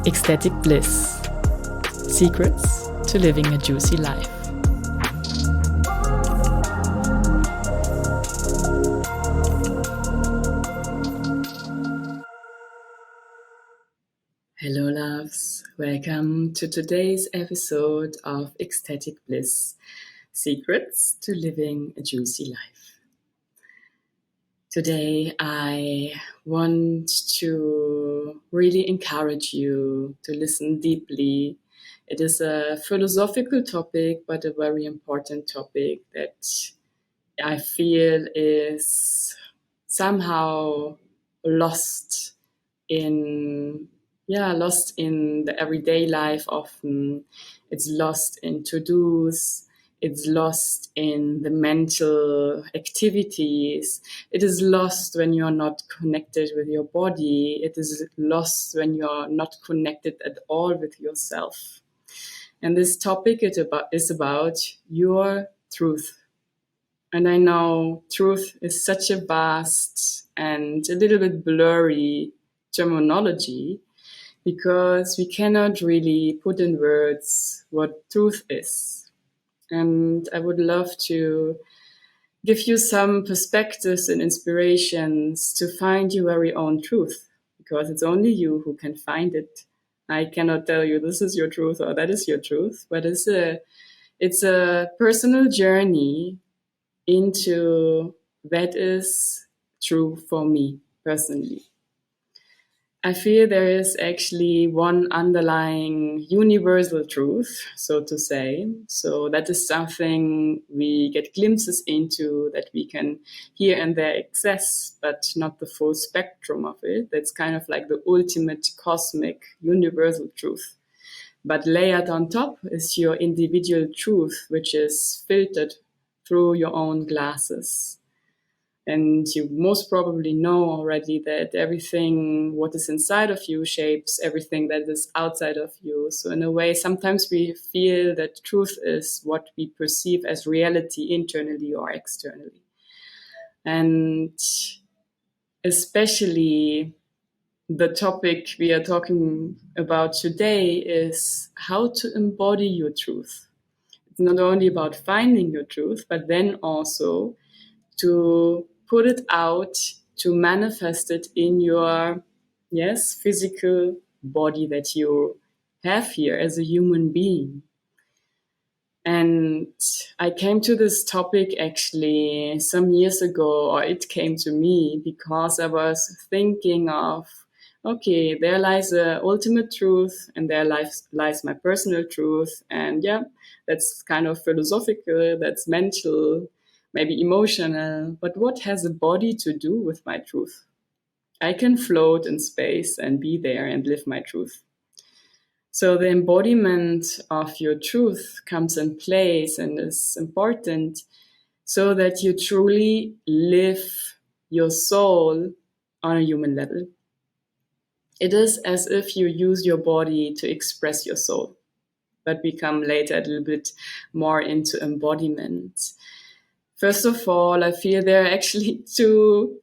Ecstatic Bliss. Secrets to living a juicy life. Hello loves, welcome to today's episode of Ecstatic Bliss. Secrets to living a juicy life. Today I want to really encourage you to listen deeply. It is a philosophical topic, but a very important topic that I feel is somehow lost in the everyday life often. It's lost in to-dos. It's lost in the mental activities. It is lost when you're not connected with your body. It is lost when you're not connected at all with yourself. And this topic is about your truth. And I know truth is such a vast and a little bit blurry terminology, because we cannot really put in words what truth is. And I would love to give you some perspectives and inspirations to find your very own truth, because it's only you who can find it. I cannot tell you this is your truth or that is your truth, but it's a personal journey into that is true for me personally. I feel there is actually one underlying universal truth, so to say. So that is something we get glimpses into, that we can here and there access, but not the full spectrum of it. That's kind of like the ultimate cosmic universal truth. But layered on top is your individual truth, which is filtered through your own glasses. And you most probably know already that everything what is inside of you shapes everything that is outside of you. So in a way, sometimes we feel that truth is what we perceive as reality internally or externally. And especially the topic we are talking about today is how to embody your truth. It's not only about finding your truth, but then also to put it out, to manifest it in your, physical body that you have here as a human being. And I came to this topic actually some years ago, or it came to me because I was thinking of, okay, there lies the ultimate truth and there lies my personal truth. And that's kind of philosophical, that's mental, maybe emotional, but what has a body to do with my truth? I can float in space and be there and live my truth. So the embodiment of your truth comes in place and is important so that you truly live your soul on a human level. It is as if you use your body to express your soul, but we come later a little bit more into embodiment. First of all, I feel there are actually two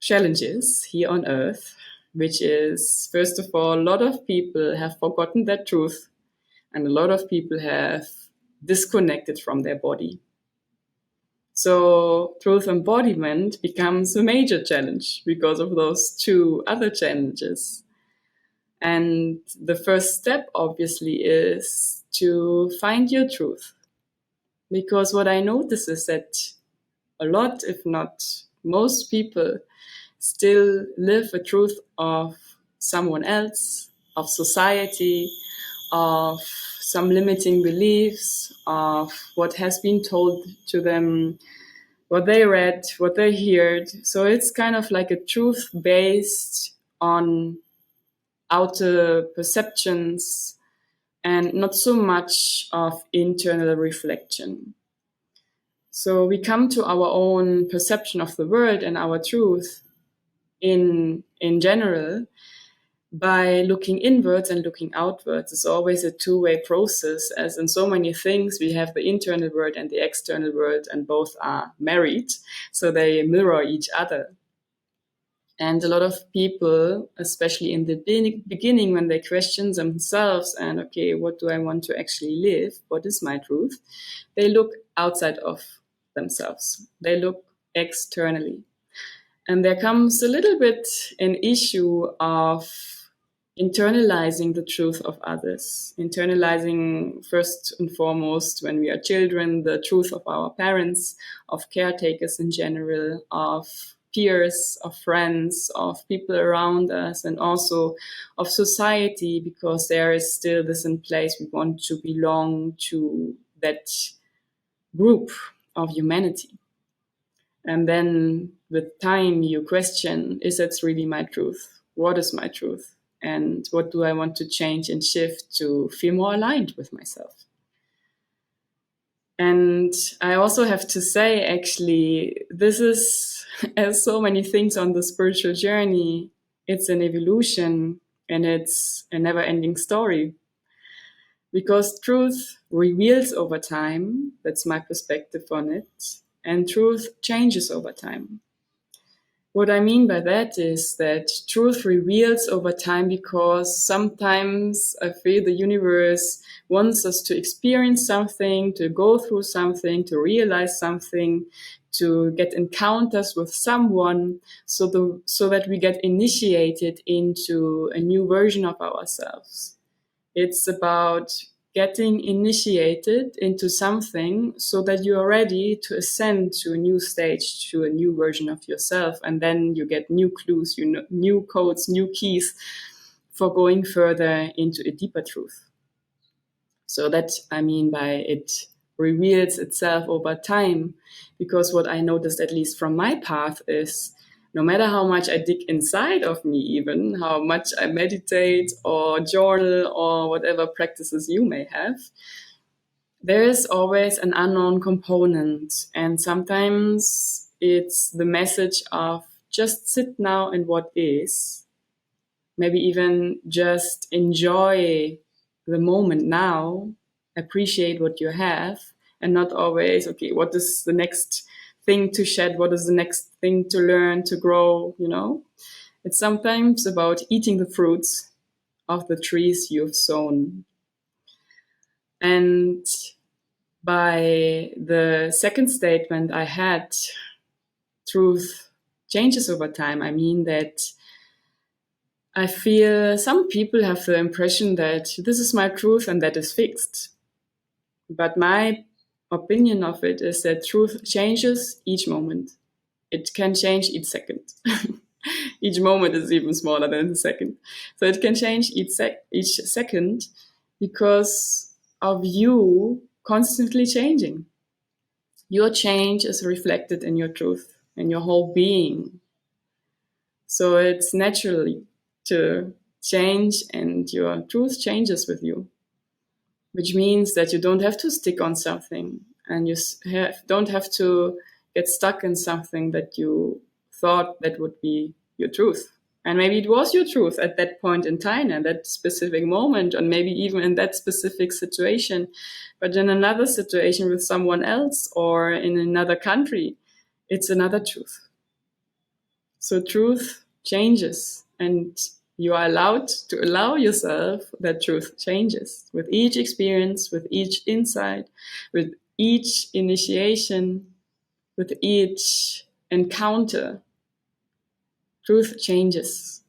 challenges here on Earth, which is, first of all, a lot of people have forgotten that truth, and a lot of people have disconnected from their body. So truth embodiment becomes a major challenge because of those two other challenges. And the first step, obviously, is to find your truth. Because what I notice is that a lot, if not most people, still live a truth of someone else, of society, of some limiting beliefs, of what has been told to them, what they read, what they heard. So it's kind of like a truth based on outer perceptions and not so much of internal reflection. So we come to our own perception of the world and our truth in general by looking inwards and looking outwards. It's always a two-way process, as in so many things we have the internal world and the external world, and both are married, so they mirror each other. And a lot of people, especially in the beginning, when they question themselves and, okay, what do I want to actually live? What is my truth? They look outside of themselves. They look externally. And there comes a little bit an issue of internalizing the truth of others, internalizing first and foremost when we are children, the truth of our parents, of caretakers in general, of peers, of friends, of people around us, and also of society, because there is still this in place. We want to belong to that group of humanity. And then with time, you question, is that really my truth? What is my truth? And what do I want to change and shift to feel more aligned with myself? And I also have to say, actually, this is, as so many things on the spiritual journey, it's an evolution and it's a never ending story. Because truth reveals over time, that's my perspective on it, and truth changes over time. What I mean by that is that truth reveals over time because sometimes I feel the universe wants us to experience something, to go through something, to realize something, to get encounters with someone so that we get initiated into a new version of ourselves. It's about getting initiated into something so that you are ready to ascend to a new stage, to a new version of yourself. And then you get new clues, new codes, new keys for going further into a deeper truth. So that I mean by it reveals itself over time, because what I noticed, at least from my path, is no matter how much I dig inside of me, even how much I meditate or journal or whatever practices you may have, there is always an unknown component. And sometimes it's the message of just sit now in what is, maybe even just enjoy the moment now, appreciate what you have, and not always, okay, what is the next thing to shed? What is the next thing to learn, to grow, It's sometimes about eating the fruits of the trees you've sown. And by the second statement I had, truth changes over time, I mean that I feel some people have the impression that this is my truth and that is fixed. But my opinion of it is that truth changes each moment. It can change each second. Each moment is even smaller than a second. So it can change each second because of you constantly changing. Your change is reflected in your truth, in your whole being. So it's naturally to change, and your truth changes with you, which means that you don't have to stick on something, and you don't have to get stuck in something that you thought that would be your truth. And maybe it was your truth at that point in time, at that specific moment, or maybe even in that specific situation. But in another situation with someone else or in another country, it's another truth. So truth changes, and you are allowed to allow yourself that truth changes with each experience, with each insight, with each initiation, with each encounter. Truth changes.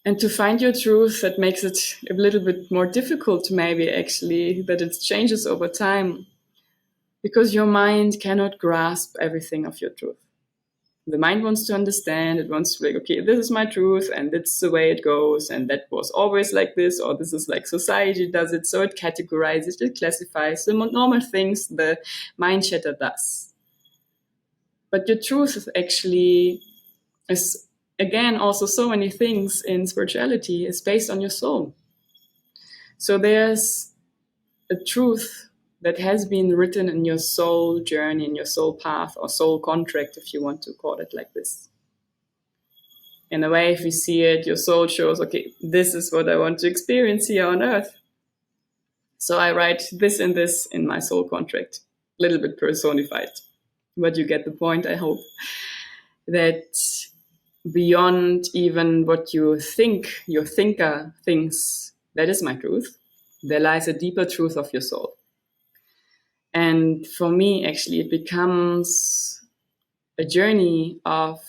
And to find your truth, that makes it a little bit more difficult, maybe actually, that it changes over time, because your mind cannot grasp everything of your truth. The mind wants to understand, it wants to be like, okay, this is my truth and that's the way it goes, and that was always like this, or this is like society does it. So it categorizes, it classifies the normal things the mind chatter does. But your truth is actually, is again also so many things in spirituality, is based on your soul. So there's a truth that has been written in your soul journey, in your soul path, or soul contract, if you want to call it like this. In a way, if we see it, your soul shows, okay, this is what I want to experience here on earth. So I write this and this in my soul contract, a little bit personified. But you get the point, I hope. that beyond even what you think, your thinker thinks that is my truth, there lies a deeper truth of your soul. And for me, actually, it becomes a journey of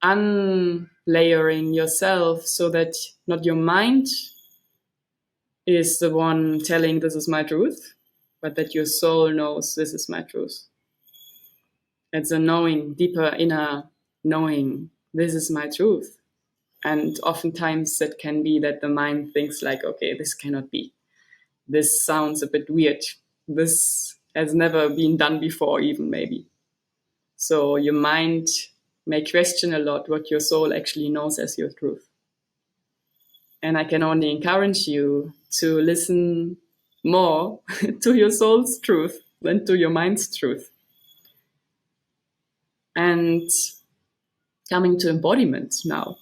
unlayering yourself so that not your mind is the one telling this is my truth, but that your soul knows this is my truth. It's a knowing, deeper inner knowing, this is my truth. And oftentimes that can be that the mind thinks like, okay, this cannot be. This sounds a bit weird. This has never been done before, even maybe. So your mind may question a lot what your soul actually knows as your truth. And I can only encourage you to listen more to your soul's truth than to your mind's truth. And coming to embodiment now.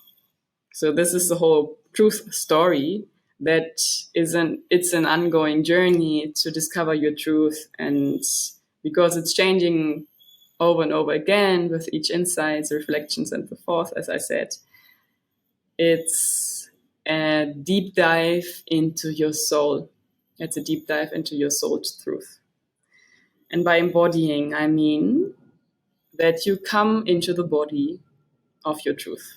So this is the whole truth story that it's an ongoing journey to discover your truth. And because it's changing over and over again with each insights, reflections, and so forth, as I said, it's a deep dive into your soul. It's a deep dive into your soul's truth. And by embodying, I mean that you come into the body of your truth,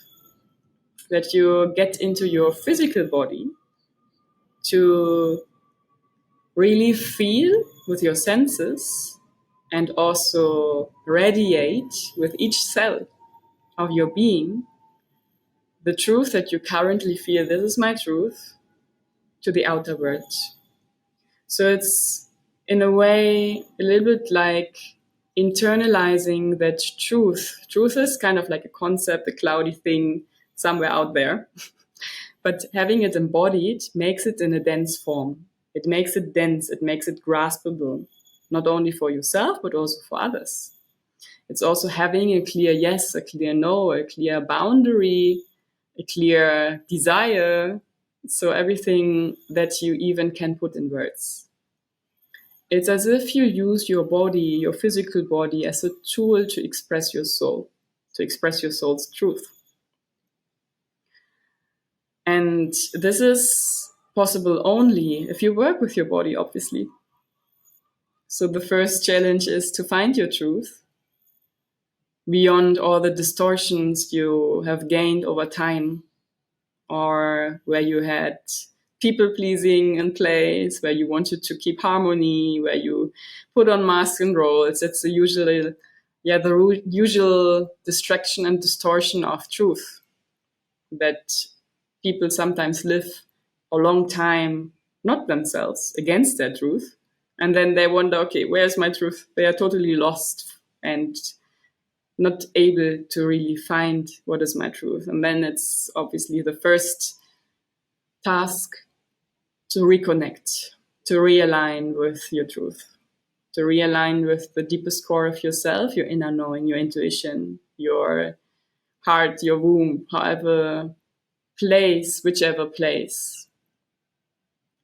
that you get into your physical body to really feel with your senses and also radiate with each cell of your being the truth that you currently feel, this is my truth, to the outer world. So it's in a way a little bit like internalizing that truth. Truth is kind of like a concept, a cloudy thing somewhere out there. But having it embodied makes it in a dense form. It makes it dense, it makes it graspable, not only for yourself, but also for others. It's also having a clear yes, a clear no, a clear boundary, a clear desire. So everything that you even can put in words. It's as if you use your body, your physical body, as a tool to express your soul, to express your soul's truth. And this is possible only if you work with your body, obviously. So the first challenge is to find your truth beyond all the distortions you have gained over time, or where you had people pleasing in place, where you wanted to keep harmony, where you put on masks and roles. It's the usual distraction and distortion of truth that people sometimes live a long time, not themselves, against their truth. And then they wonder, okay, where's my truth? They are totally lost and not able to really find what is my truth. And then it's obviously the first task to reconnect, to realign with your truth, to realign with the deepest core of yourself, your inner knowing, your intuition, your heart, your womb, whichever place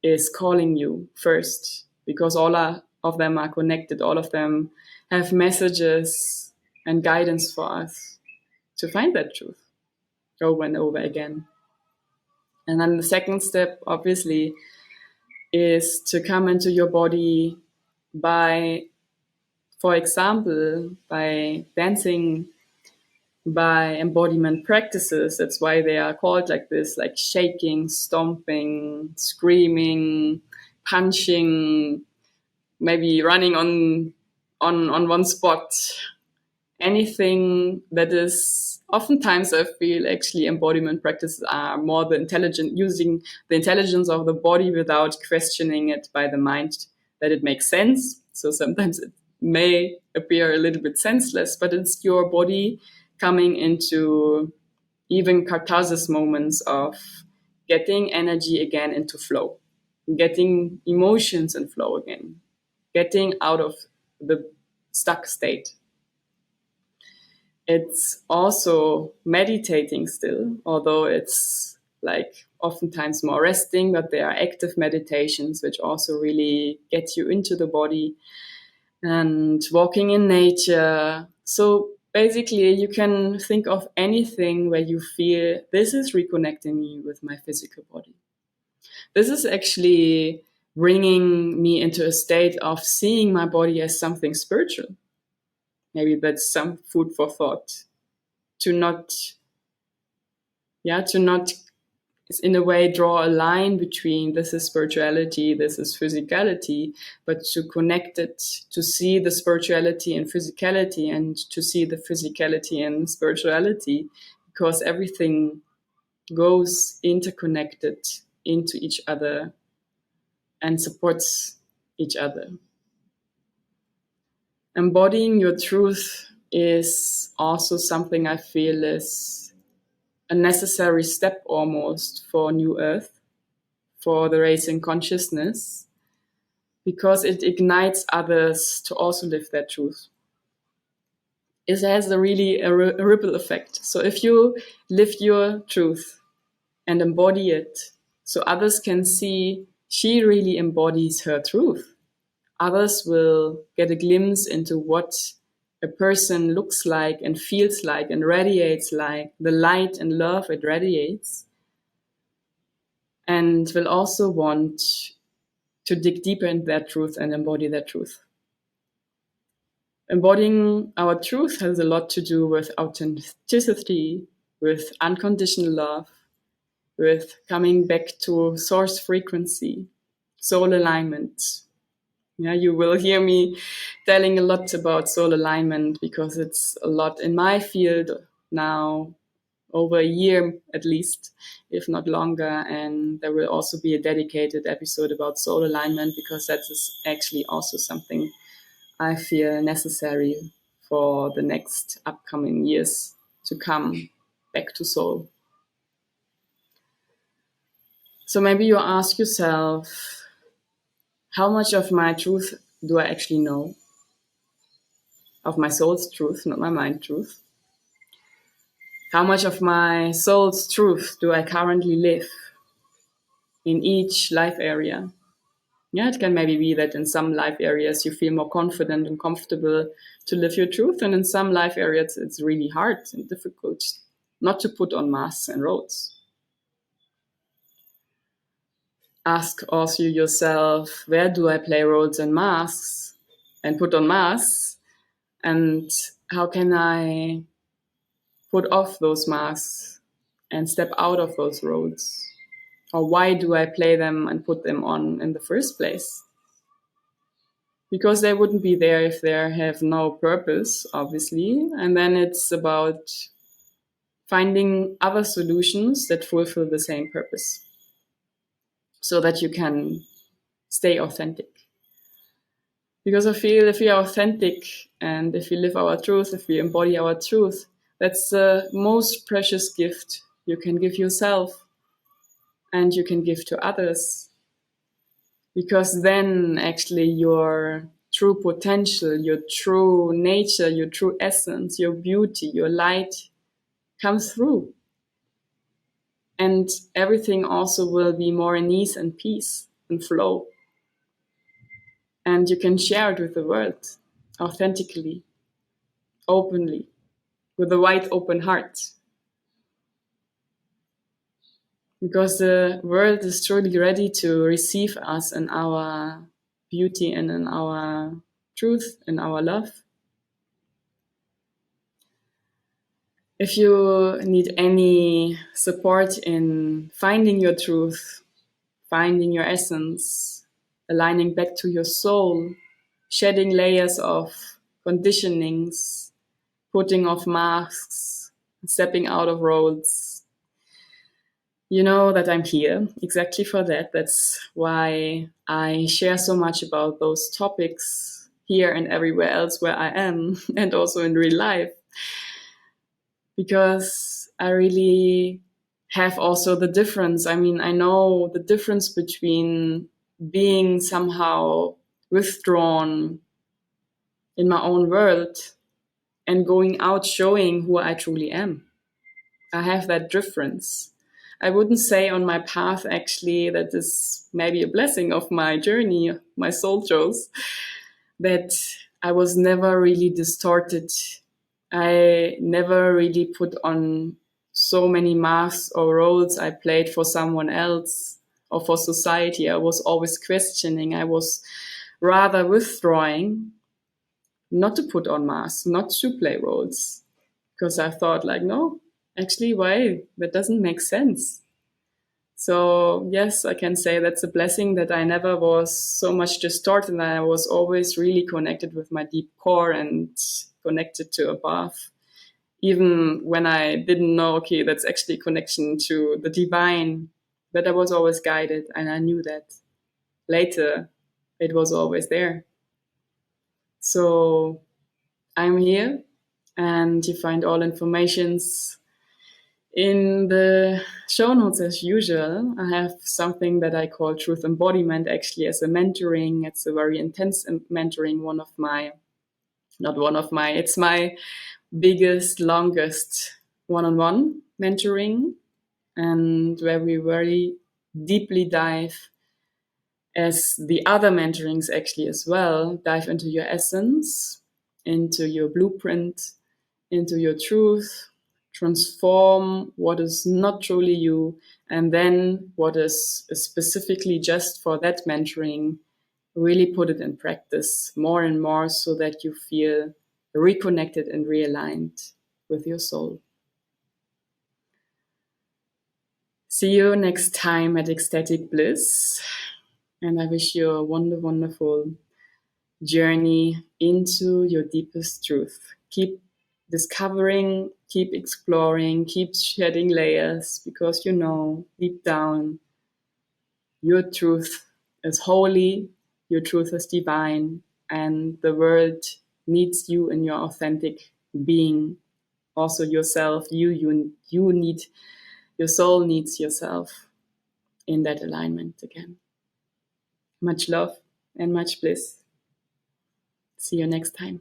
is calling you first, because all of them are connected. All of them have messages and guidance for us to find that truth over and over again. And then the second step, obviously, is to come into your body by, for example, by dancing, by embodiment practices. That's why they are called like this, like shaking, stomping, screaming, punching, maybe running on one spot. Anything that is, oftentimes I feel actually embodiment practices are more using the intelligence of the body without questioning it by the mind, that it makes sense. So sometimes it may appear a little bit senseless, but it's your body coming into even catharsis moments of getting energy again into flow, getting emotions in flow again, getting out of the stuck state. It's also meditating still, although it's like oftentimes more resting, but there are active meditations which also really get you into the body, and walking in nature. So basically, you can think of anything where you feel this is reconnecting me with my physical body. This is actually bringing me into a state of seeing my body as something spiritual. Maybe that's some food for thought. To not, to not in a way draw a line between this is spirituality, this is physicality, but to connect it, to see the spirituality and physicality, and to see the physicality and spirituality, because everything goes interconnected into each other and supports each other. Embodying your truth is also something I feel is a necessary step almost for New Earth, for the raising consciousness, because it ignites others to also live their truth. It has a ripple effect. So if you live your truth and embody it, so others can see she really embodies her truth. Others will get a glimpse into what a person looks like and feels like and radiates like, the light and love it radiates, and will also want to dig deeper into their truth and embody their truth. Embodying our truth has a lot to do with authenticity, with unconditional love, with coming back to source frequency, soul alignment. Yeah, you will hear me telling a lot about soul alignment because it's a lot in my field now, over a year at least, if not longer. And there will also be a dedicated episode about soul alignment because that is actually also something I feel necessary for the next upcoming years to come back to soul. So maybe you ask yourself, how much of my truth do I actually know? Of my soul's truth, not my mind truth. How much of my soul's truth do I currently live in each life area? Yeah, it can maybe be that in some life areas you feel more confident and comfortable to live your truth, and in some life areas it's really hard and difficult not to put on masks and roles. Ask also yourself, where do I play roles and masks and put on masks, and how can I put off those masks and step out of those roles? Or why do I play them and put them on in the first place? Because they wouldn't be there if they have no purpose, obviously. And then it's about finding other solutions that fulfill the same purpose so that you can stay authentic. Because I feel if we are authentic and if we live our truth, if we embody our truth, that's the most precious gift you can give yourself and you can give to others. Because then actually your true potential, your true nature, your true essence, your beauty, your light comes through. And everything also will be more in ease and peace and flow. And you can share it with the world authentically, openly, with a wide open heart. Because the world is truly ready to receive us in our beauty and in our truth and our love. If you need any support in finding your truth, finding your essence, aligning back to your soul, shedding layers of conditionings, putting off masks, stepping out of roles, you know that I'm here exactly for that. That's why I share so much about those topics here and everywhere else where I am, and also in real life. Because I really have also the difference. I mean, I know the difference between being somehow withdrawn in my own world and going out showing who I truly am. I have that difference. I wouldn't say on my path, actually, that is maybe a blessing of my journey, my soul chose, that I was never really distorted I never really put on so many masks or roles I played for someone else or for society. I was always questioning. I was rather withdrawing, not to put on masks, not to play roles. Because I thought, like, no, actually, why? That doesn't make sense. So, yes, I can say that's a blessing that I never was so much distorted, and I was always really connected with my deep core and connected to above. Even when I didn't know, okay, that's actually connection to the divine, but I was always guided, and I knew that later it was always there. So I'm here, and you find all informations in the show notes as usual. I have something that I call truth embodiment actually as a mentoring. It's a very intense mentoring, it's my biggest, longest one-on-one mentoring, and where we very deeply dive, as the other mentorings actually as well, dive into your essence, into your blueprint, into your truth, transform what is not truly you, and then what is specifically just for that mentoring, really put it in practice more and more so that you feel reconnected and realigned with your soul. See you next time at Ecstatic Bliss, and I wish you a wonderful journey into your deepest truth. Keep discovering, keep exploring, keep shedding layers, because you know deep down your truth is holy, your truth is divine, and the world needs you in your authentic being. Also yourself, you need, your soul needs yourself in that alignment again. Much love and much bliss. See you next time.